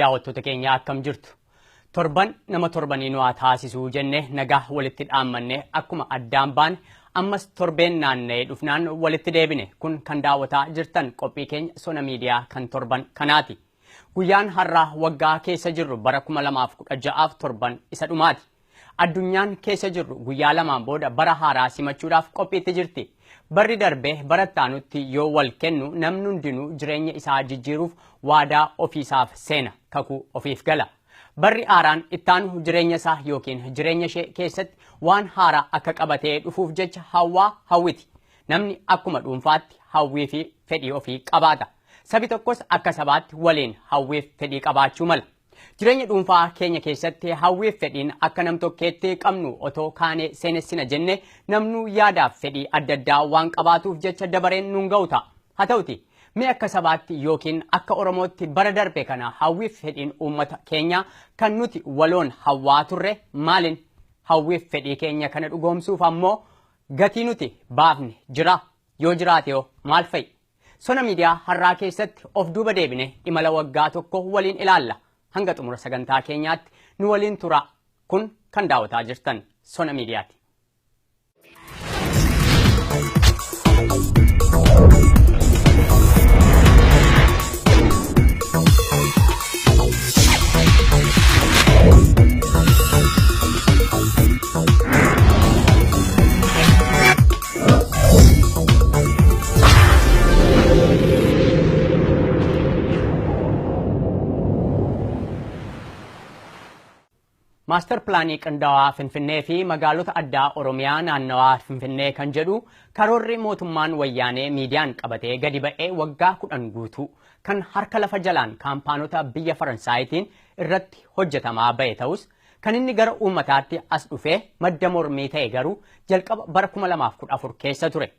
daawwattoota keenya akkam jirtu. Torban nama torbaniin waa taasisuu jenne nagaa walitti dhaammanne akkuma addaan baane ammas torbeen naanna'ee dhufnaan walitti deebine kun kan daawwataa jirtan qophii keenya Sona Miidiyaa kan torban kanaati. Guyyaan har'aa waggaa keessa jirru bara 2016 torban isa dhumaati. Addunyaan keessa jirru guyyaa lamaan booda bara haaraa simachuudhaaf qophiitti jirti. Barri darbee barattaanutti yoo wal kennu namni hundinuu jireenya isaa jijjiiruuf waadaa ofiisaaf seena kakuu ofiif gala. Barri haaraan ittaanu jireenya isaa yookiin jireenya ishee keessatti waan haaraa akka qabatee dhufuuf jecha hawwiti. Namni akkuma dhuunfaatti hawwii fi fedhii ofii qabaata. Sabi tokkos akka sabaatti waliin hawwiif fedhii qabaachuu mala. Jireenya dhuunfaa keenya keessatti hawwiif fedhiin akka nam tokkeetti qabnu otoo kaanee seenessina jenne namnuu yaadaaf fedhii adda addaa waan qabaatuuf jecha dabareen nuun ga'u ta'a. Haa ta'uti mee akka sabaatti yookiin akka Oromootti bara darbe kana hawwiif fedhiin uummata keenya kan nuti waloon hawwaa turre maalin hawwiif fedhii keenya kana dhugoomsuuf ammoo gatii nuti baafne jira yoo jiraate yoo maal fa'i? Sona Miidiyaa har'aa keessatti of duuba deebine imala waggaa tokko waliin ilaalla. Hanga xumura sagantaa keenyaatti nu waliin tura. Kun kan daawwataa jirtan Sona Miidiyaati. Master Plaanii qindaawaa Finfinnee fi magaalota addaa Oromiyaa naannawaa Finfinnee kan jedhu karoorri mootummaan wayyaanee miidiyaan qabatee gadi ba'ee waggaa 10 guutuu kan harka lafa jalaan kaampaanota biyya Faransaayitiin irratti hojjetamaa ba'e ta'us kan inni gara uummataatti as dhufee madda mormii ta'e garuu jalqaba bara 2014 keessa ture.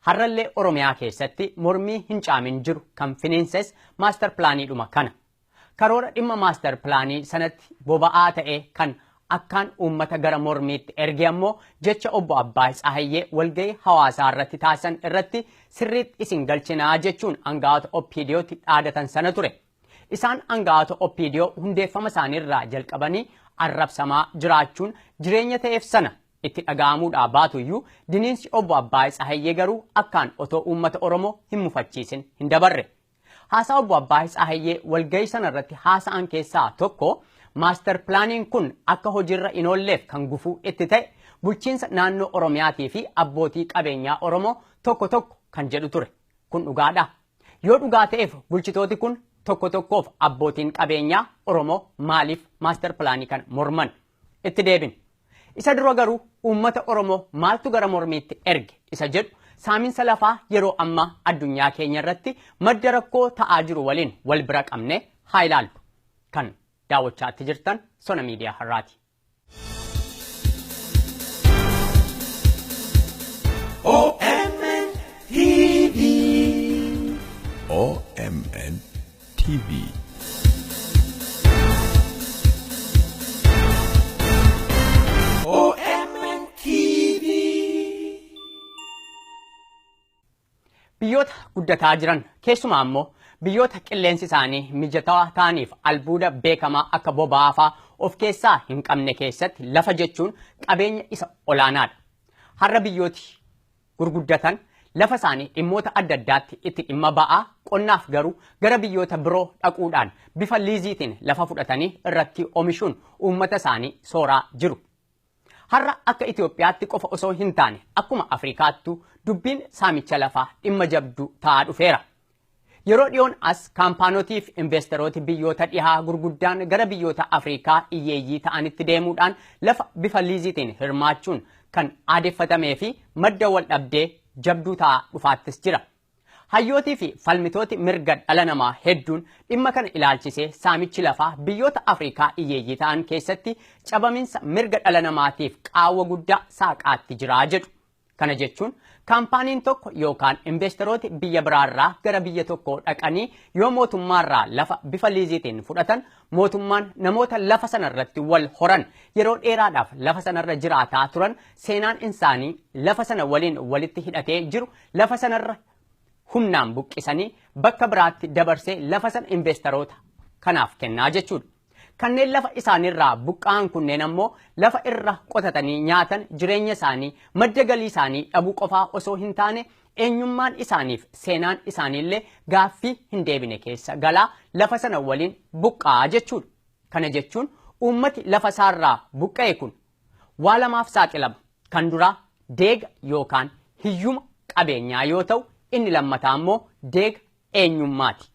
Har'allee Oromiyaa keessatti mormii hin caamin jiru kan finiinses Master Plaaniidhuma kana. Karoora dhimma Master Plaanii sanatti boba'aa ta'e kan akkaan uummata gara mormiitti erge ammoo jecha obbo Abbaa Tsaahayyee walgahii hawaasaa irratti taasisan irratti sirriitti isin galchinaa jechuun aangaa'ota OPDOtti dhaadatan sana ture. Isaan aangaa'ota OPDO hundeeffama isaaniirraa jalqabanii arrabsamaa jiraachuun jireenya ta'eef sana itti dhaga'amuudhaa baatuyyuu diniinsi obbo Abbaa Tsaahayyee garuu akkaan otoo uummata Oromoo hin mufachiisin hin dabarre. Haasaa obbo Abbaa Tsaahayyee walgahii sana irratti haasa'an keessaa tokko Master Plaaniin kun akka hojiirra hin oolleef kan gufuu itti ta'e bulchiinsa naannoo Oromiyaatii fi abbootii qabeenyaa Oromoo tokko kan jedhu ture. Kun dhugaadha. Yoo dhugaa ta'eef bulchitooti kun tokkoof abbootiin qabeenyaa Oromoo maaliif Master Plaanii kan morman? Itti deebin. Isa dura garuu uummata Oromoo maaltu gara mormiitti erge isa jedhu saaminsa lafaa yeroo ammaa addunyaa keenya irratti madda rakkoo ta'aa jiru waliin wal bira qabne haa ilaallu. Kan daawwachaatti jirtan Sona Miidiyaa har'aati. OMN TV. OMN TV. OMN TV. Biyyoota guddataa jiran keessumaa ammoo biyyoota qilleensi isaanii mijataa ta'aniif albuuda beekamaa akka boba'aa of keessaa hin qabne keessatti lafa jechuun qabeenya isa olaanaadha. Har'a biyyooti gurguddatan lafa isaanii dhimmoota adda addaatti itti dhimma ba'aa qonnaaf garuu gara biyyoota biroo dhaquudhaan bifa liiziitiin lafa fudhatanii irratti oomishuun uummata isaanii sooraa jiru. Har'a akka Itoophiyaatti qofa osoo hin taane akkuma Afrikaattu dubbiin saamicha lafaa dhimma jabduu ta'aa dhufeera. Yeroo dhiyoon as kaampaanotiif investerooti biyyoota dhihaa gurguddaan gara biyyoota Afrikaa hiyyeeyyii ta'anitti deemuudhaan lafa bifa liiziitiin hirmaachuun kan aadeffatamee fi madda wal dhabdee jabduu ta'aa dhufaattis jira. Hayyootii fi falmitooti mirga dhala namaa hedduun dhimma kana ilaalchisee saamichi lafaa biyyoota Afrikaa hiyyeeyyii ta'an keessatti cabaminsa mirga dhala namaatiif qaawwa guddaa saaqaatti jiraa jedhu. Kana jechuun kaampaaniin tokko yookaan investerooti biyya biraarraa gara biyya tokko dhaqanii yoo mootummaarraa lafa bifa liiziitiin fudhatan mootummaan namoota lafa sanarratti wal horan yeroo dheeraadhaaf lafa sanarra jiraataa turan seenaan isaanii lafa sana waliin walitti hidhatee jiru lafa sanarra humnaan buqqisanii bakka biraatti dabarsee lafa sana investeroota kanaaf kennaa jechuudha. Kanneen lafa isaaniirraa buqqa'an kunneen ammoo lafa irra qotatanii nyaatan jireenya isaanii madda galii isaanii dhabuu qofaa osoo hin taane eenyummaan isaaniif seenaan isaaniillee gaaffii hin deebine keessa galaa lafa sana waliin buqqa'aa jechuudha. Kana jechuun uummati lafa isaarraa buqqa'e kun waa lamaaf saaxilama. Kan duraa deega yookaan hiyyuma qabeenyaa yoo ta'u inni lammataa ammoo deega eenyummaati.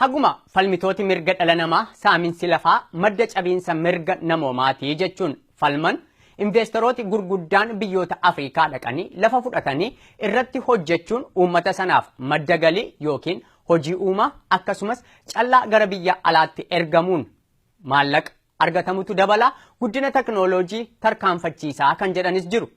Haguma falmitooti mirga dhala namaa saaminsi lafaa madda cabiinsa mirga namoomaati jechuun falman investorooti gurguddaan biyyoota Afrikaa dhaqanii lafa fudhatanii irratti hojjechuun uummata sanaaf madda galii yookiin hojii uumaa akkasumas callaa gara biyya alaatti ergamuun maallaqa argatamutu dabala guddina teknooloojii tarkaanfachiisaa kan jedhanis jiru.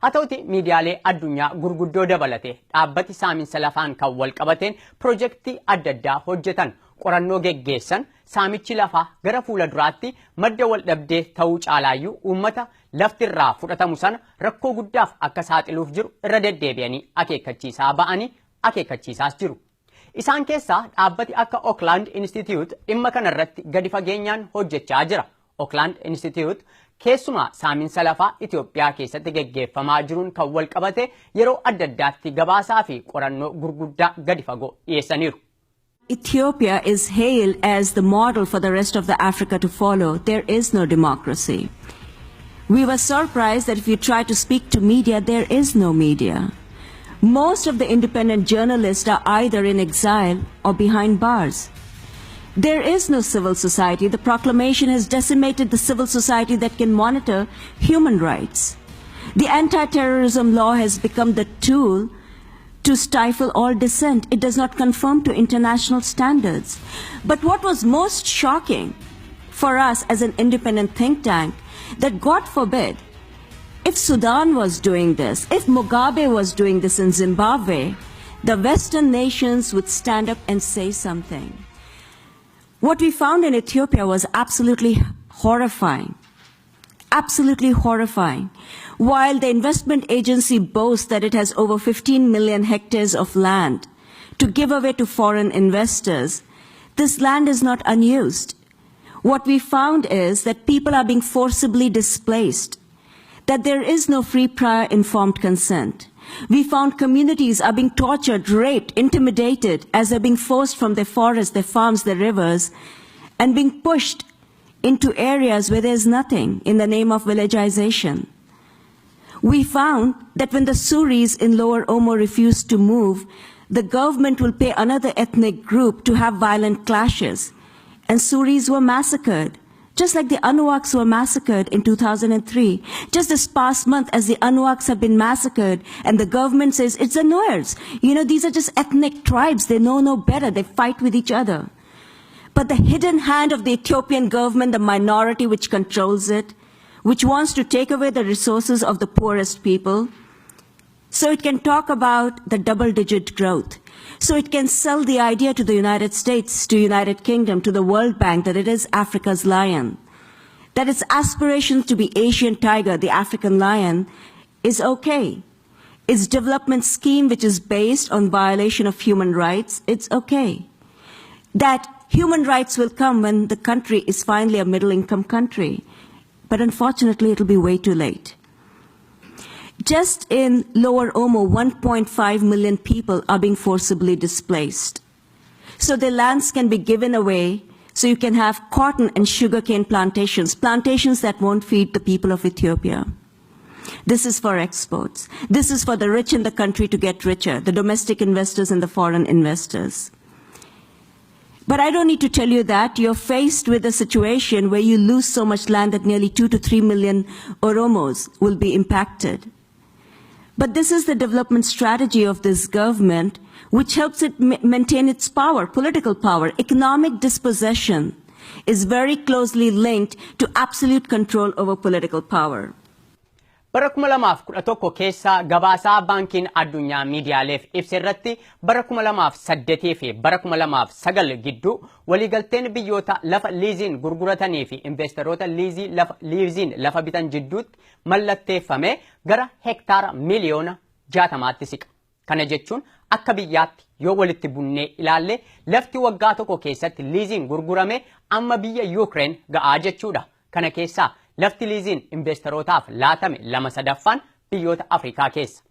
Haa ta'uti miidiyaalee addunyaa gurguddoo dabalate dhaabbati saaminsa lafaan kan wal qabateen piroojeektii adda addaa hojjetan qorannoo geggeessan saamichi lafaa gara fuula duraatti madda wal dhabdee ta'uu caalaayyuu uummata laftirraa fudhatamu sana rakkoo guddaaf akka saaxiluuf jiru irra deddeebi'anii akeekkachiisaa ba'anii akeekkachiisaas jiru. Isaan keessaa dhaabbati akka Oakland Institute dhimma kanarratti gadi fageenyaan hojjechaa jira. Oakland Institute keessumaa saaminsa lafaa Itoophiyaa keessatti geggeeffamaa jiruun kan wal qabate yeroo adda addaatti gabaasaa fi qorannoo gurguddaa gadi fagoo dhiyeessaniiru. Ethiopia is hailed as the model for the rest of the Africa to follow. There is no democracy. We were surprised that if you try to speak to media, there is no media. Most of the independent journalists are either in exile or behind bars. There is no civil society. The proclamation has decimated the civil society that can monitor human rights. The anti-terrorism law has become the tool to stifle all dissent. It does not conform to international standards. But what was most shocking for us as an independent think tank, that God forbid, if Sudan was doing this, if Mugabe was doing this in Zimbabwe, the Western nations would stand up and say something. What we found in Ethiopia was absolutely horrifying. Absolutely horrifying. While the investment agency boasts that it has over 15 million hectares of land to give away to foreign investors, this land is not unused. What we found is that people are being forcibly displaced, that there is no free prior informed consent. We found communities are being tortured, raped, intimidated as they're being forced from their forests, their farms, their rivers, and being pushed into areas where there's nothing in the name of villagization. We found that when the Suris in Lower Omo refused to move, the government will pay another ethnic group to have violent clashes, and Suris were massacred. Just like the Anuaks were massacred in 2003. Just this past month, as the Anuaks have been massacred, and the government says it's the Nuers. You know, these are just ethnic tribes. They know no better. They fight with each other. But the hidden hand of the Ethiopian government, the minority which controls it, which wants to take away the resources of the poorest people, so it can talk about the double-digit growth. So it can sell the idea to the United States, to United Kingdom, to the World Bank that it is Africa's lion, that its aspirations to be Asian tiger, the African lion, is okay. Its development scheme, which is based on violation of human rights, it's okay. That human rights will come when the country is finally a middle-income country. But unfortunately, it'll be way too late. Just in Lower Omo, 1.5 million people are being forcibly displaced. So their lands can be given away so you can have cotton and sugarcane plantations, plantations that won't feed the people of Ethiopia. This is for exports. This is for the rich in the country to get richer, the domestic investors and the foreign investors. But I don't need to tell you that you're faced with a situation where you lose so much land that nearly 2 to 3 million Oromos will be impacted. But this is the development strategy of this government, which helps it maintain its power, political power. Economic dispossession is very closely linked to absolute control over political power. Bara 2011 keessa gabaasaa baankiin addunyaa miidiyaaleef ibsa irratti bara 2008 fi bara 2009 gidduu waliigalteen biyyoota lafa liiziin gurguratanii fi investoroota liiziin lafa bitan jidduutti mallatteeffame gara hektaara miliyoona 60tti siqa. Kana jechuun akka biyyaatti yoo walitti bunnee ilaalle lafti waggaa tokko keessatti liiziin gurgurame amma biyya Ukraine ga'aa jechuudha. Kana keessaa lafti liiziin investorootaaf laatame 2/3 biyyoota Afrikaa keessa.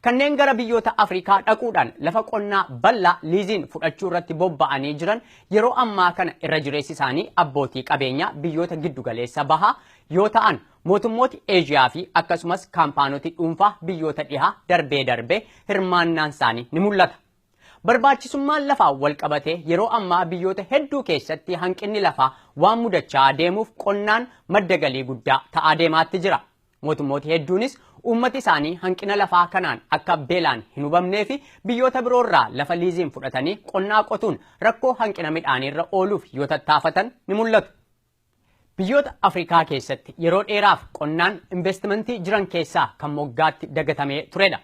Kanneen gara biyyoota Afrikaa dhaquudhaan lafa qonnaa bal'aa liiziin fudhachuu irratti bobba'anii jiran yeroo ammaa kana irra jireessi isaanii abbootii qabeenyaa biyyoota giddugaleessa bahaa yoo ta'an mootummooti Eeshiyaa fi akkasumas kaampaanoti dhuunfaa biyyoota dhihaa darbee hirmaannaan isaanii ni mul'ata. Barbaachisummaan lafaa wal qabatee yeroo ammaa biyyoota hedduu keessatti hanqinni lafaa waan mudachaa deemuuf qonnaan madda galii guddaa ta'aa deemaatti jira. Mootummooti hedduunis uummati isaanii hanqina lafaa kanaan akka beelaan hin hubamnee fi biyyoota biroorraa lafa liiziin fudhatanii qonnaa qotuun rakkoo hanqina midhaaniirra ooluuf yoo tattaafatan ni mul'atu. Biyyoota Afrikaa keessatti yeroo dheeraaf qonnaan investimentii jiran keessaa kan moggaatti dagatamee turedha.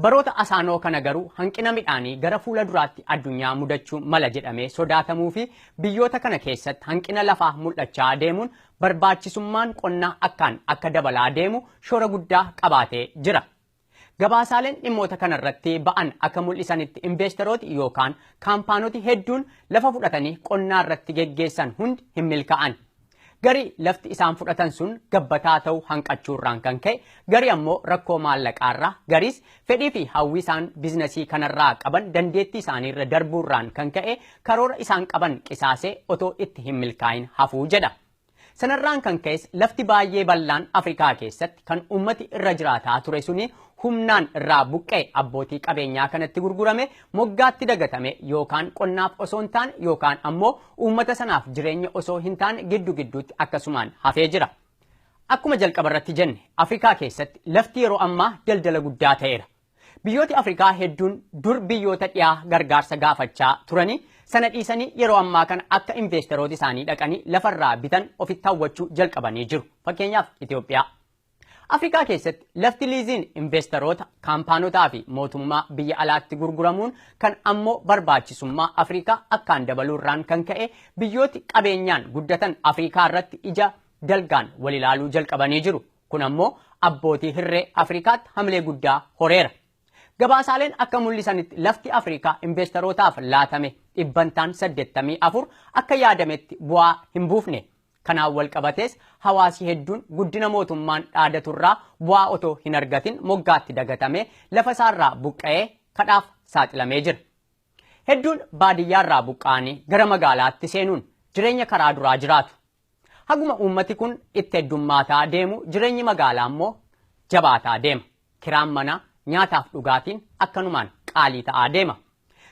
Baroota asaanoo kana garuu hanqina midhaanii gara fuula duraatti addunyaa mudachuu mala jedhamee sodaatamuu fi biyyoota kana keessatti hanqina lafaa mul'achaa deemuun barbaachisummaan qonnaa akkaan akka dabalaa deemu shoora guddaa qabaatee jira. Gabaasaaleen dhimmoota kanarratti ba'an akka mul'isanitti investorooti yookaan kaampaanoti hedduun lafa fudhatanii qonnaa irratti geggeessan hundi hin milkaa'an. Gari lafti isaan fudhatan sun gabbataa ta'uu hanqachuurraan kan ka'e, gari ammoo rakkoo maallaqaarraa, garis fedhii fi hawwii isaan biizinasii kanarraa qaban dandeettii isaaniirra darbuurraan kan ka'e karoora isaan qaban qisaasee otoo itti hin milkaa'in hafuu jedha. Sanarraan kan ka'es lafti baay'ee bal'aan Afrikaa keessatti kan ummati irra jiraataa ture suni humnaan irraa buqqee abbootii qabeenyaa kanatti gurgurame moggaatti dagatame yookaan qonnaaf osoo hin taane yookaan ammoo uummata sanaaf jireenya osoo hin taane gidduutti akkasumaan hafee jira. Akkuma jalqabarratti jenne Afrikaa keessatti lafti yeroo ammaa daldala guddaa ta'eera. Biyyooti Afrikaa hedduun dur biyyoota dhiyaa gargaarsa gaafachaa turanii sana dhiisanii yeroo ammaa kana akka investorooti isaanii dhaqanii lafarraa bitan ofitti hawwachuu jalqabanii jiru. Fakkeenyaaf Itoophiyaa. Afrikaa keessatti lafti liiziin investoroota kaampaanotaa fi mootummaa biyya alaatti gurguramuun kan ammoo barbaachisummaa Afrikaa akkaan dabaluurraan kan ka'e biyyooti qabeenyaan guddatan Afrikaa irratti ija dalgaan wal ilaaluu jalqabanii jiru. Kun ammoo abbootii hirree Afrikaatti hamilee guddaa horeera. Gabaasaaleen akka mul'isanitti lafti Afrikaa investorootaaf laatame 84% akka yaadametti bu'aa hin buufne. Kanaan wal qabatees hawaasi hedduun guddina mootummaan dhaadaturraa bu'aa otoo hin argatin moggaatti dagatame lafa isaarraa buqqa'ee kadhaaf saaxilamee jira. Hedduun baadiyyaarraa buqqa'anii gara magaalaatti seenuun jireenya karaa duraa jiraatu. Haguma uummati kun itti heddummaataa deemu jireenyi magaalaa immoo jabaataa deema. Kiraan manaa nyaataaf dhugaatiin akkanumaan qaalii ta'aa deema.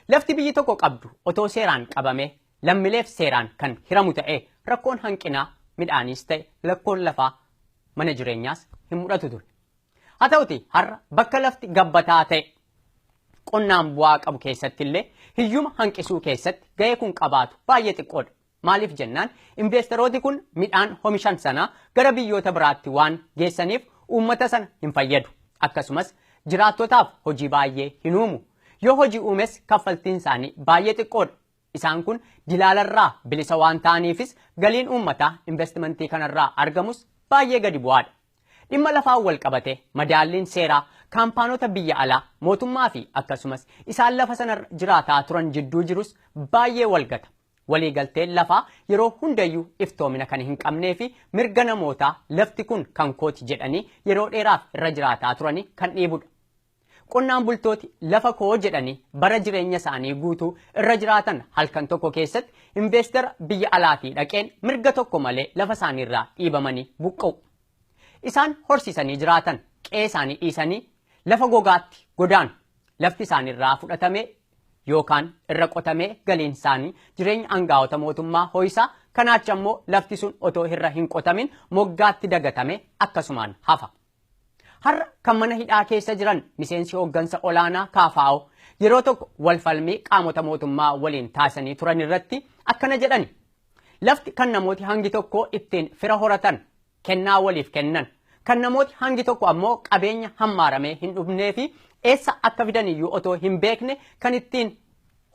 Lafti biyyi tokko qabdu otoo seeraan qabame lammileef seeraan kan hiramu ta'e rakkoon hanqinaa midhaaniis ta'e lakkoon lafaa mana jireenyaas hin mudatu ture. Haa ta'uti har'a bakka lafti gabbataa ta'e qonnaan bu'aa qabu keessatti illee hiyyuma hanqisuu keessatti ga'ee kun qabaatu baay'ee xiqqoodha. Maaliif jennaan investorooti kun midhaan oomishan sana gara biyyoota biraatti waan geessaniif uummata sana hin fayyadu. Akkasumas jiraattotaaf hojii baay'ee hin uumu. Yoo hojii uumes kaffaltiin isaanii baay'ee xiqqoodha. Isaan kun dilaalarraa bilisa waan ta'aniifis galiin uummataa investimentii kanarraa argamus baay'ee gadi bu'aadha. Dhimma lafaan wal qabate madaalliin seeraa kaampaanota biyya alaa mootummaa fi akkasumas isaan lafa sana jiraataa turan jidduu jirus baay'ee walgata. Waliigalteen lafaa yeroo hundayyuu iftoomina kan hin qabnee fi mirga namootaa lafti kun kan kooti jedhanii yeroo dheeraaf irra jiraataa turanii kan dhiibudha. Qonnaan bultooti lafa koo jedhanii bara jireenya isaanii guutuu irra jiraatan halkan tokko keessatti investara biyya alaatii dhaqeen mirga tokko malee lafa isaaniirraa dhiibamanii buqqa'u. Isaan horsiisanii jiraatan qe'ee isaanii dhiisanii lafa gogaatti godaanu. Lafti isaaniirraa fudhatamee yookaan irra qotamee galiin isaanii jireenya aangaa'ota mootummaa ho'isaa kanaacha ammoo lafti sun otoo irra hin qotamin moggaatti dagatame akkasumaan hafa. Har'a kan mana hidhaa keessa jiran miseensi hooggansa olaanaa KFO yeroo tokko walfalmii qaamota mootummaa waliin taasisanii turan irratti akkana jedhani. Lafti kan namooti hangi tokko ittiin fira horatan kennaa waliif kennan kan namooti hangi tokko ammoo qabeenya hammaaramee hin dhufnee fi eessa akka fidaniyyuu otoo hin beekne kan ittiin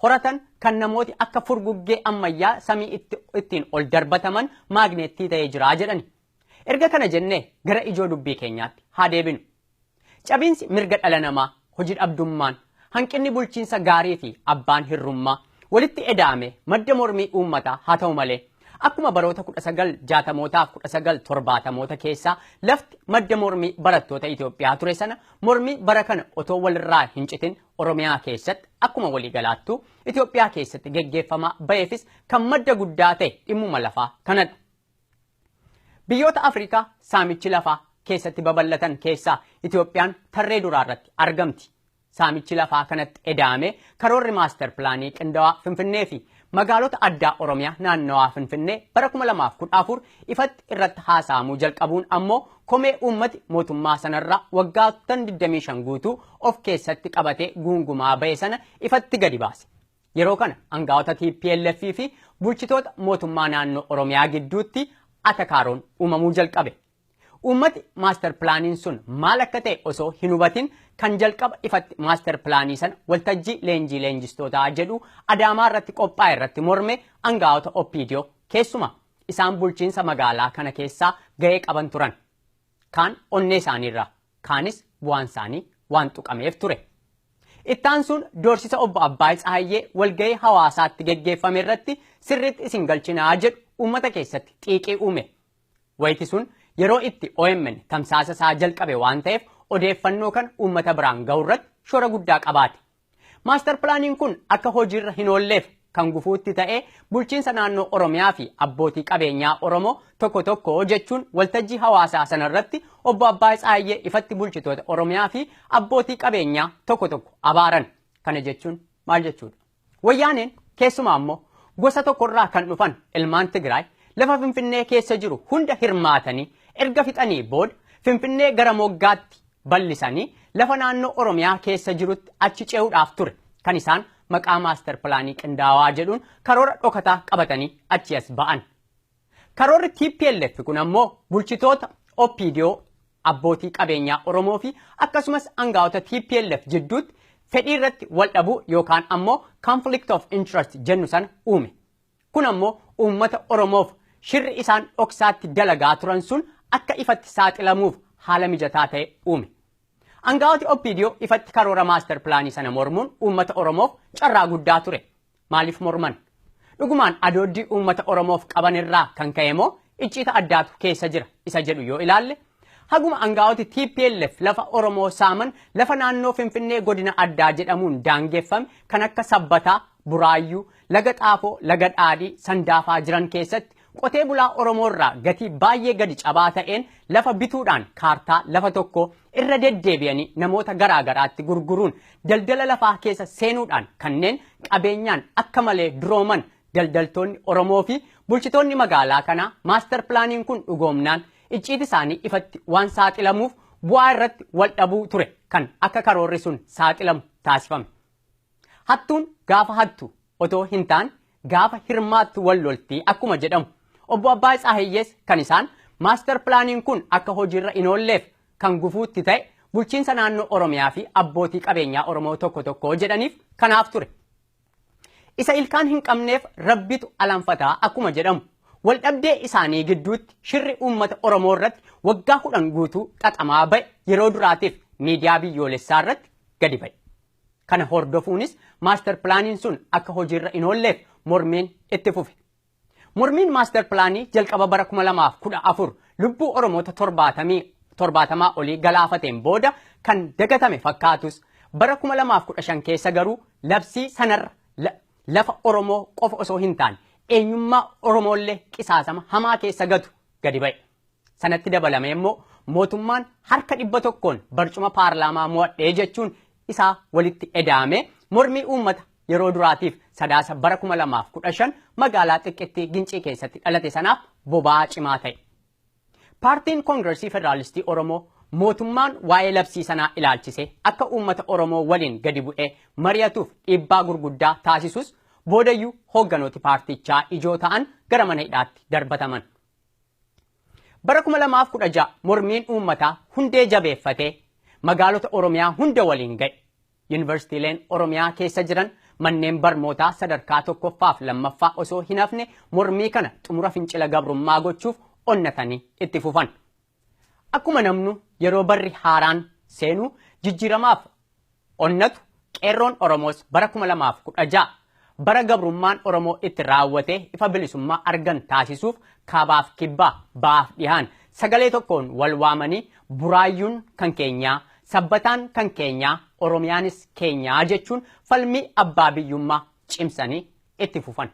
horatan kan namooti akka furguggee ammayyaa samii ittiin ol darbataman maagneettii ta'ee jiraa jedhani. Erga kana jennee gara ijoo dubbii keenyaatti haa deebinu. Cabiinsi mirga dhala namaa, hojii dhabdummaan, hanqinni bulchiinsa gaarii fi abbaan hirrummaa walitti edaame madda mormii uummataa haa ta'u malee akkuma baroota 1960mootaaf 1970moota keessaa lafti madda mormii barattoota Itoophiyaa ture sana mormii bara kana otoo walirraa hin citin Oromiyaa keessatti akkuma waliigalaattuu Itoophiyaa keessatti geggeeffamaa ba'eefis kan madda guddaa ta'e dhimmuma lafaa kanadha. Biyyoota Afrikaa saamichi lafaa keessatti babal'atan keessaa Itoophiyaan tarree duraa irratti argamti. Saamichi lafaa kanatti edaame karoorri maaster pilaanii qindaawaa Finfinnee fi magaalota addaa Oromiyaa naannawaa Finfinnee bara 2014 ifatti irratti haasa'amuu jalqabuun ammoo komee uummati mootummaa sanarraa waggaattan 25 guutuu of keessatti qabatee guungumaa ba'e sana ifatti gadi baase. Yeroo kana aangaa'ota TPLF fi bulchitoota mootummaa naannoo Oromiyaa gidduutti atakaaroon uumamuu jalqabe. Uummati maaster pilaaniin sun maal akka ta'e osoo hin hubatin kan jalqaba ifatti maaster pilaanii sana waltajjii leenjistootaa jedhu Adaamaa irratti qophaa'e irratti morme aangaa'ota OPDO keessumaa isaan bulchiinsa magaalaa kana keessaa ga'ee qaban turan. Kaan onnee isaaniirraa kaanis bu'aan isaanii waan tuqameef ture. Ittaan sun doorsisa obbo Abbaay Tsaayyee walga'ii hawaasaatti geggeeffame irratti sirriitti isin galchinaa jedhu uummata keessatti xiiqii uume. Wayti sun yeroo itti OMN tamsaasa isaa jalqabe waan ta'eef odeeffannoo kan uummata biraan ga'u irratti shoora guddaa qabaate. Maaster pilaaniin kun akka hojiirra hin oolleef kan gufuutti ta'ee bulchiinsa naannoo Oromiyaa fi abbootii qabeenyaa Oromoo tokko jechuun waltajjii hawaasaa sanarratti obbo Abbaay Tsaayyee ifatti bulchitoota Oromiyaa fi abbootii qabeenyaa tokko abaaran. Kana jechuun maal jechuudha? Wayyaaneen keessumaa ammoo gosa tokkorraa kan dhufan ilmaan Tigraay lafa Finfinnee keessa jiru hunda hirmaatanii erga fixanii booda Finfinnee gara moggaatti bal'isanii lafa naannoo Oromiyaa keessa jirutti achi ce'uudhaaf ture kan isaan maqaa maaster pilaanii qindaawaa jedhuun karoora dhokataa qabatanii achi as ba'an. Karoorri TPLF kun ammoo bulchitoota OPDO abbootii qabeenyaa Oromoo fi akkasumas aangaa'ota TPLF jidduutti fedhii irratti wal dhabuu yookaan ammoo conflict of interest jennu sana uume. Kun ammoo uummata Oromoof shirri isaan dhoksaatti dalagaa turan sun akka ifatti saaxilamuuf haala mijataa ta'e uume. Aangaa'oti OPDO ifatti karoora maaster pilaanii sana mormuun uummata Oromoof carraa guddaa ture. Maaliif morman? Dhugumaan adooddii uummata Oromoof qaban irraa kan ka'e moo icciita addaatu keessa jira isa jedhu yoo ilaalle haguma aangaa'oti TPLF lafa Oromoo saaman lafa naannoo Finfinnee godina addaa jedhamuun daangeffame kan akka Sabbataa, Buraayyuu, Laga Xaafoo, Laga Dhaadhii, Sandaafaa jiran keessatti qotee bulaa Oromoo irraa gatii baay'ee gadi cabaa ta'een lafa bituudhaan kaartaa lafa tokko irra deddeebi'anii namoota garaa garaatti gurguruun daldala lafaa keessa seenuudhaan kanneen qabeenyaan akka malee durooman daldaltoonni Oromoo fi bulchitoonni magaalaa kanaa maaster pilaaniin kun dhugoomnaan icciiti isaanii ifatti waan saaxilamuuf bu'aa irratti wal dhabuu ture kan akka karoorri sun saaxilamu taasifame. Hattuun gaafa hattu otoo hin taane gaafa hirmaattu wal loltii akkuma jedhamu. Obbo Abbaay Tsaayyees kan isaan maaster pilaaniin kun akka hojiirra hin oolleef kan gufuutti ta'e bulchiinsa naannoo Oromiyaa fi abbootii qabeenyaa Oromoo tokko jedhaniif kanaaf ture. Isa ilkaan hin qabneef rabbitu alanfataa akkuma jedhamu. Wal dhabdee isaanii gidduutti shirri uummata Oromoo irratti waggaa 10 guutuu xaxamaa ba'e yeroo duraatiif miidiyaa biyyoolessaa irratti gadi ba'e. Kana hordofuunis maaster pilaaniin sun akka hojiirra hin oolleef mormiin itti fufe. Mormiin maaster pilaanii jalqaba bara 2014 lubbuu Oromoota 70 olii galaafateen booda kan dagatame fakkaatus bara 2015 keessa garuu labsii sanarra lafa Oromoo qofa osoo hin taane eenyummaa Oromoollee qisaasama hamaa keessa gatu gadi ba'e. Sanatti dabalame immoo mootummaan harka 100 barcuma paarlaamaa mo'adhee jechuun isaa walitti edaame mormii uummata yeroo duraatiif sadaasa bara 2015 magaalaa xiqqeetti Gincii keessatti dhalate sanaaf boba'aa cimaa ta'e. Paartiin Koongiresii Federaalistii Oromoo mootummaan waa'ee labsii sanaa ilaalchisee akka uummata Oromoo waliin gadi bu'ee mari'atuuf dhiibbaa gurguddaa taasisus boodayyuu hoogganooti paartichaa ijoo ta'an gara mana hidhaatti darbataman. Bara 2016 mormiin uummataa hundee jabeeffatee magaalota Oromiyaa hunda waliin ga'e. Yuunivarsiitiileen Oromiyaa keessa jiran manneen barnootaa sadarkaa 1ffaaf 2ffaa osoo hin hafne mormii kana xumura fincila gabrummaa gochuuf onnatanii itti fufan. Akkuma namnu yeroo barri haaraan seenuu jijjiiramaaf onnatu qeerroon Oromoos bara 2016 bara gabrummaan Oromoo itti raawwate ifa bilisummaa argan taasisuuf kaabaaf kibbaa baaf dhihaan sagalee tokkoon wal waamanii buraayyuun kan keenyaa sabbataan kan keenyaa Oromiyaanis keenyaa jechuun falmii abbaa biyyummaa cimsanii itti fufan.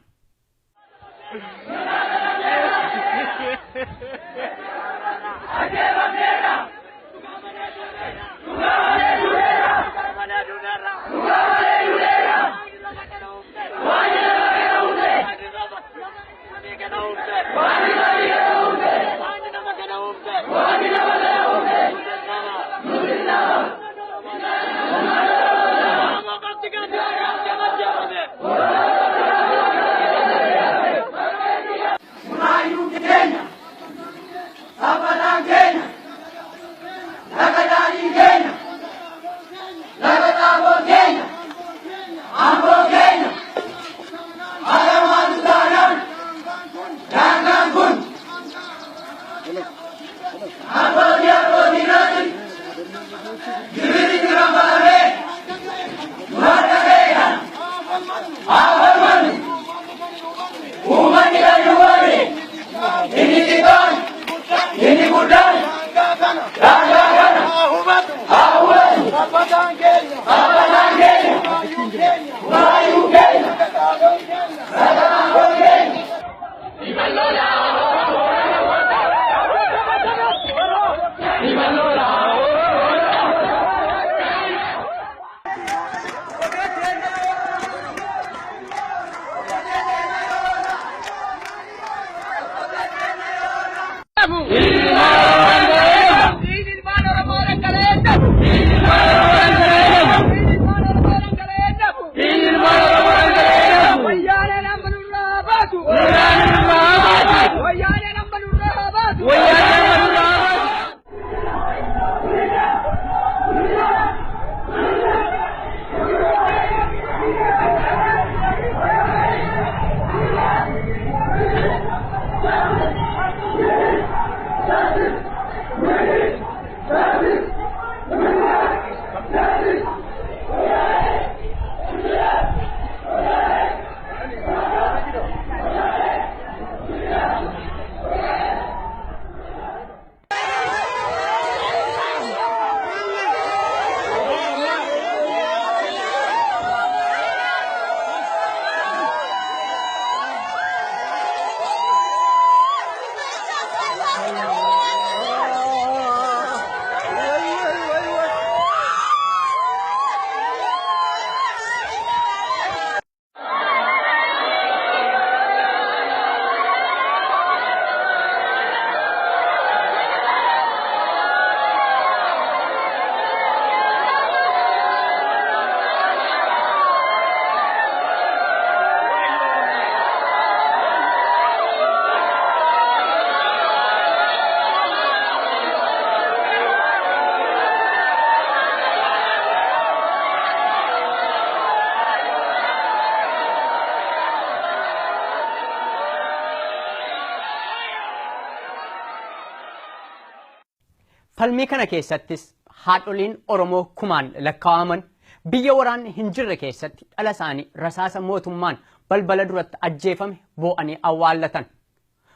falmii kana keessattis haadholiin Oromoo kumaan lakkaawaman biyya waraan hin jirre keessatti dhala isaanii rasaasa mootummaan balbala duratti ajjeefame boo'anii awwaallatan.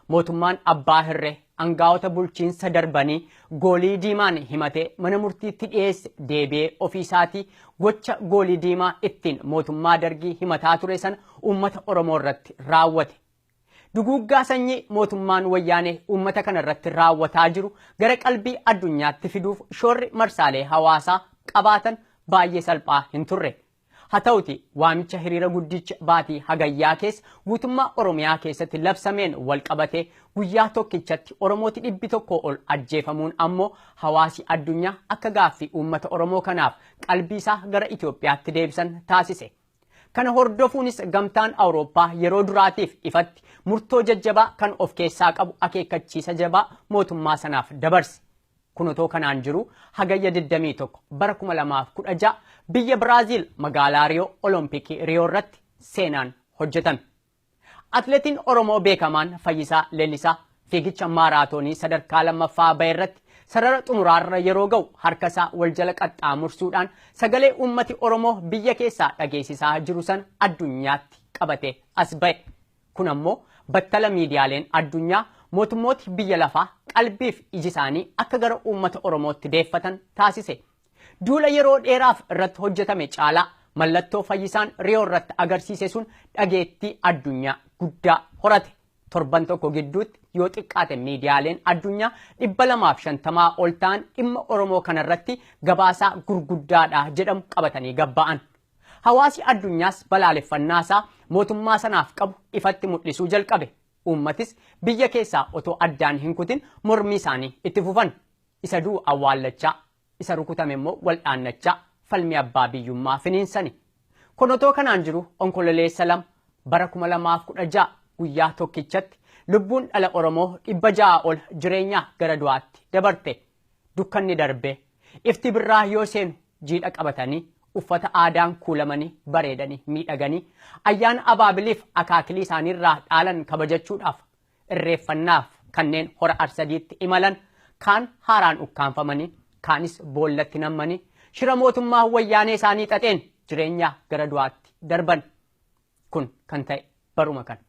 Mootummaan abbaa hirree angaa'ota bulchiinsa darbanii goolii diimaan himatee mana murtiitti dhiyeesse deebi'ee ofiisaatii gocha goolii diimaa ittiin mootummaa dargii himataa ture sana uummata Oromoo irratti raawwate. Duguggaa sanyii mootummaan wayyaanee uummata kana irratti raawwataa jiru gara qalbii addunyaatti fiduuf shoorri marsaalee hawaasaa qabaatan baay'ee salphaa hin turre. Haa ta'uti waamicha hiriira guddicha baatii hagayyaa keessa guutummaa Oromiyaa keessatti labsameen wal qabatee guyyaa tokkichatti Oromooti 100 ol ajjeefamuun ammoo hawaasi addunyaa akka gaaffii uummata Oromoo kanaaf qalbii isaa gara Itoophiyaatti deebisan taasise. Kana hordofuunis gamtaan Awurooppaa yeroo duraatiif ifatti murtoo jajjabaa kan of keessaa qabu akeekkachiisa jabaa mootummaa sanaaf dabarse. Kunotoo kanaan jiru hagayya 21 bara 2016 biyya Biraazil magaalaa Riyoo Olompikii Riyoo irratti seenaan hojjetame. Atleetiin Oromoo beekamaan Fayyisaa Leellisaa fiigicha maaraatoonii sadarkaa lammaffaa bahe irratti sarara xumuraarra yeroo ga'u harkasaa wal jala qaxxaamursuudhaan sagalee uummati Oromoo biyya keessaa dhageessisaa jiru san addunyaatti qabatee as ba'e. Kun ammoo battala miidiyaaleen addunyaa mootummooti biyya lafaa qalbiif iji isaanii akka gara uummata Oromootti deeffatan taasise. Duula yeroo dheeraaf irratti hojjetame caalaa mallattoo fayyisaan riyoo irratti agarsiise sun dhageettii addunyaa guddaa horate. Torban tokko gidduutti yoo xiqqaate miidiyaaleen addunyaa 250 ol ta'an dhimma Oromoo kanarratti gabaasaa gurguddaadha jedhamu qabatanii gabba'an. Hawaasi addunyaas balaaleffannaasaa mootummaa sanaaf qabu ifatti mul'isuu jalqabe. Uummatis biyya keessaa otoo addaan hin kutin mormii isaanii itti fufan. Isa du'u awwaallachaa, isa rukutame immoo waldhaannachaa falmii abbaa biyyummaa finiinsani. Kun otoo kanaan jiru onkololeessa 2 bara 2016 guyyaa tokkichatti lubbuun dhala Oromoo 600 ol jireenyaa gara du'aatti dabarte. Dukkanni darbee ifti birraa yoo seenu jiidha qabatanii uffata aadaan kuulamanii bareedanii miidhaganii ayyaana abaabiliif akaakilii isaaniirraa dhaalan kabajachuudhaaf irreeffannaaf kanneen hora arsadiitti imalan kaan haaraan ukkaanfamanii kaanis boollatti nammanii shira mootummaa wayyaanee isaanii xaxeen jireenyaa gara du'aatti darban. Kun kan ta'e baruma kana.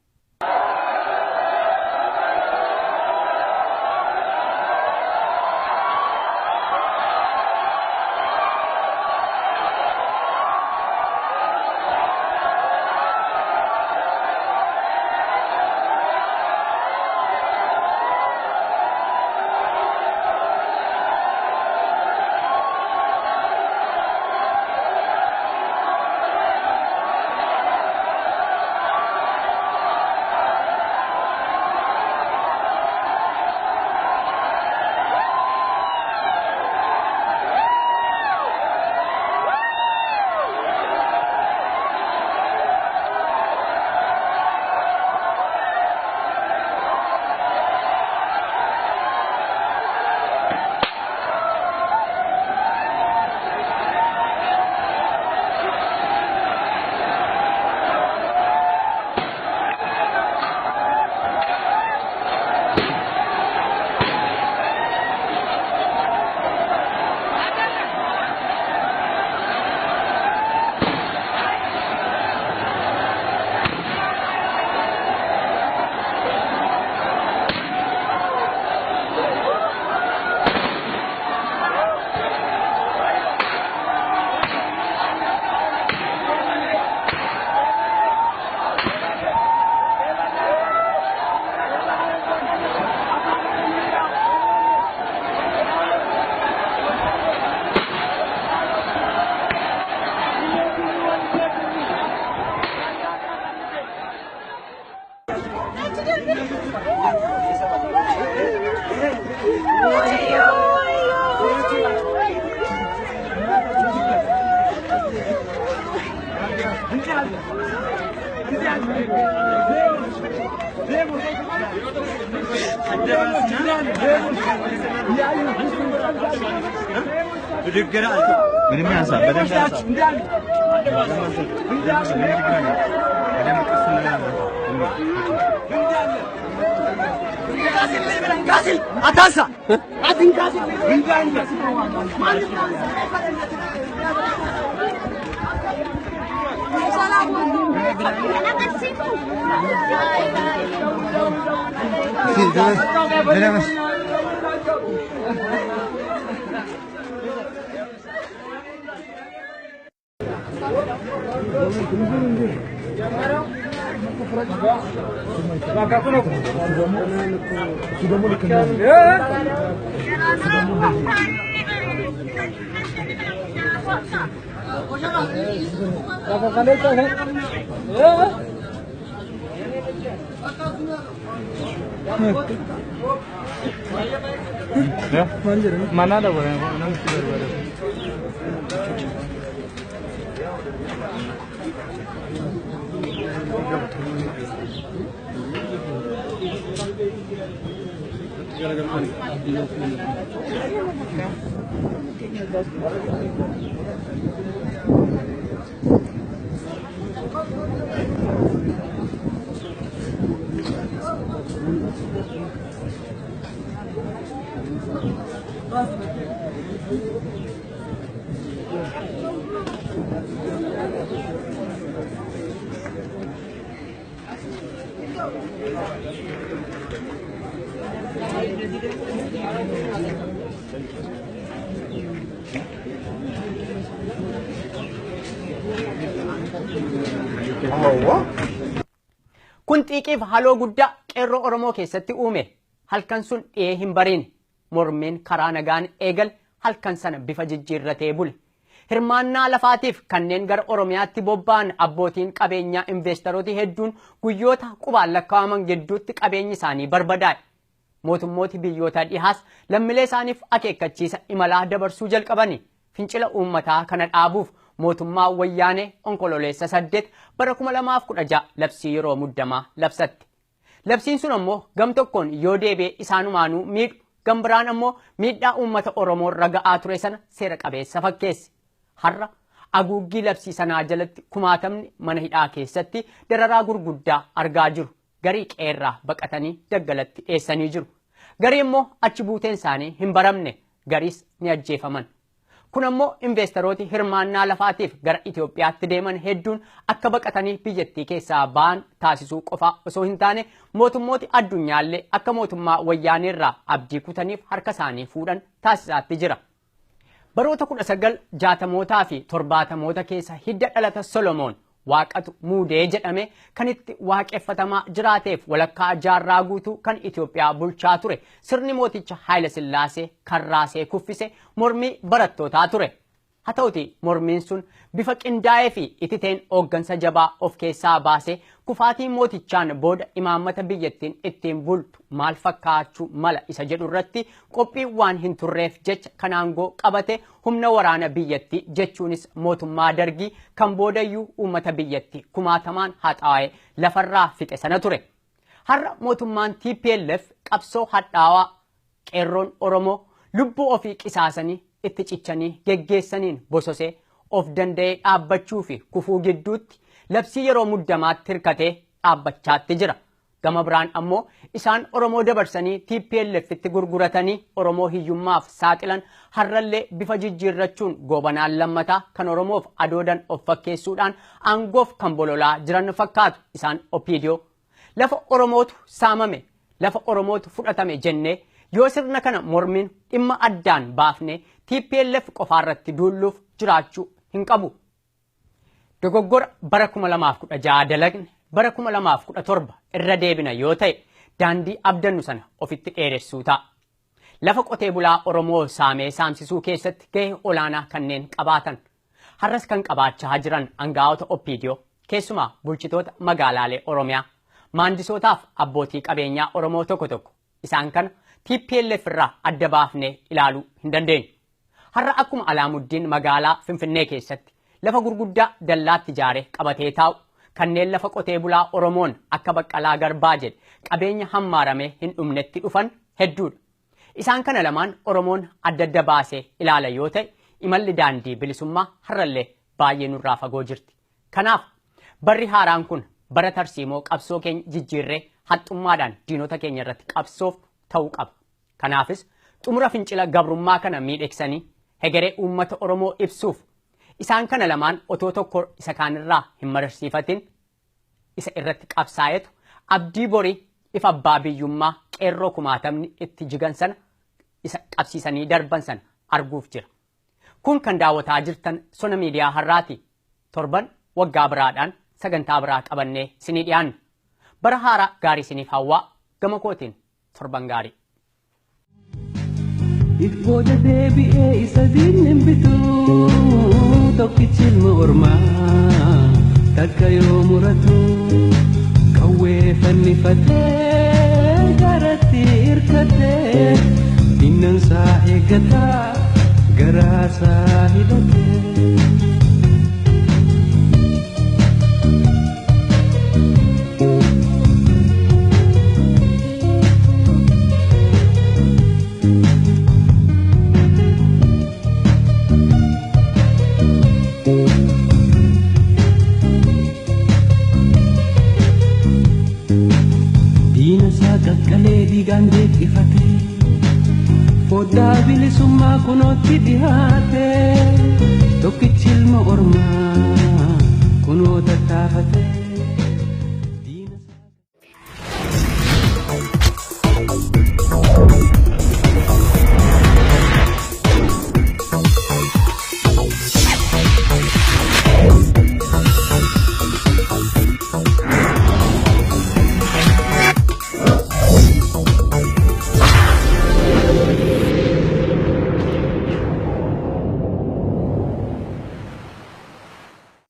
Mana ada boleh? Kun xiiqiif haloo guddaa qeerroo Oromoo keessatti uume. Halkan sun dhiyee hin bariin. Mormiin karaa nagaan eegal halkan sana bifa jijjiirratee bule. Hirmaannaa lafaatiif kanneen gara Oromiyaatti bobba'an abbootiin qabeenyaa investeerootii hedduun guyyoota qubaan lakkaa'aman gidduutti qabeenyi isaanii barbadaa'e. Mootummooti biyyoota dhihaas lammiilee isaaniif akeekkachiisa imalaa dabarsuu jalqabani. Fincila uummataa kana dhaabuuf mootummaa wayyaanee onkololeessa 8 bara 2016 labsii yeroo muddamaa labsatte. Labsiin sun ammoo gam tokkoon yoo deebi'e isaanumaanuu miidhu, gam biraan ammoo miidhaa uummata Oromoo raga'aa ture sana seera qabeessa fakkeesse. Har'a aguuggii labsii sanaa jalatti kumaatamni mana hidhaa keessatti dararaa gurguddaa argaa jiru. Garii qeerraa baqatanii daggalatti dheessanii jiru. Garii immoo achi buuteen isaanii hin baramne, gariis ni ajjeefaman. Kun ammoo investeerooti hirmaannaa lafaatiif gara Itoophiyaatti deeman hedduun akka baqatanii biyyattii keessaa ba'an taasisuu qofaa osoo hin taane mootummooti addunyaallee akka mootummaa wayyaaneerraa abdii kutaniif harka isaanii fuudhan taasisaatti jira. Baroota 1960mootaa fi 70moota keessa hidda dhalata Solomoon waaqatu muudee jedhame kan itti waaqeffatamaa jiraateef walakkaa jaarraa guutuu kan Itoophiyaa bulchaa ture sirni mooticha Haayile Sillaasee kan raasee kuffise mormii barattootaa ture. Haa ta'uti mormiin sun bifa qindaa'ee fi ititeen hooggansa jabaa of keessaa baasee kufaatii mootichaan booda imaammata biyyattiin ittiin bultu maal fakkaachuu mala isa jedhu irratti qophii waan hin turreef jecha kan aangoo qabate humna waraana biyyattii jechuunis mootummaa dargii kan boodayyuu uummata biyyattii kumaatamaan haxaa'ee lafarraa fixe sana ture. Har'a mootummaan TPLF qabsoo hadhaawaa qeerroon Oromoo lubbuu ofii qisaasanii itti cichanii geggeessaniin bososee of danda'ee dhaabbachuu fi kufuu gidduutti labsii yeroo muddamaatti hirkatee dhaabbachaatti jira. Gama biraan ammoo isaan Oromoo dabarsanii TPLFitti gurguratanii Oromoo hiyyummaaf saaxilan har'allee bifa jijjiirrachuun goobanaan lammataa kan Oromoof adoodan of fakkeessuudhaan aangoof kan bololaa jiran fakkaatu isaan OPDO. Lafa Oromootu saamame, lafa Oromootu fudhatame jennee yoo sirna kana mormiin dhimma addaan baafne TPLF qofaarratti duulluuf jiraachuu hin qabu. Dogoggora bara 2016 dalagne bara 2017 irra deebina yoo ta'e daandii abdannu sana ofitti dheeressuu ta'a. Lafa qotee bulaa Oromoo saamee saamsisuu keessatti gahee olaanaa kanneen qabaatan har'as kan qabaachaa jiran aangaa'ota OPDO keessumaa bulchitoota magaalaalee Oromiyaa maandisootaaf abbootii qabeenyaa Oromoo tokko isaan kana TPLF irraa adda baafnee ilaaluu hin dandeenyu. Har'a akkuma Alaamuddin magaalaa Finfinnee keessatti lafa gurguddaa dallaatti ijaaree qabatee taa'u kanneen lafa qotee bulaa Oromoon akka Baqqalaa Garbaa jedhe qabeenya hammaaramee hin dhumnetti dhufan hedduudha. Isaan kana lamaan Oromoon adda baasee ilaala yoo ta'e imalli daandii bilisummaa har'allee baay'ee nurraa fagoo jirti. Kanaaf barri haaraan kun bara tarsiimoo qabsoo keenya jijjiirree haxxummaadhaan diinota keenya irratti qabsoof ta'uu qaba. Kanaafis xumura fincila gabrummaa kana miidheksanii hegeree uummata Oromoo ibsuuf isaan kana lamaan otoo tokko isa kaanirraa hin mararsiifatin isa irratti qabsaa'etu abdii borii ifa abbaa biyyummaa qeerroo kumaatamni itti jigan sana isa qabsiisanii darban sana arguuf jira. Kun kan daawwataa jirtan Sona Miidiyaa har'aati. Torban waggaa biraadhaan sagantaa biraa qabannee isinii dhiyaanna. Bara haaraa gaarii isiniif hawwaa gama kootiin torban gaarii. Ifooja deebi'ee isa diinnin bituu tokkichi ilma ormaa takka yoo muratu qawwee fannifatee garatti hirkatee dinnansaa eeggataa garaasaa hidhatee. Foddaa bilisummaa kunootti dhihaate tokkichi ilma ormaa kunoo tattaafate.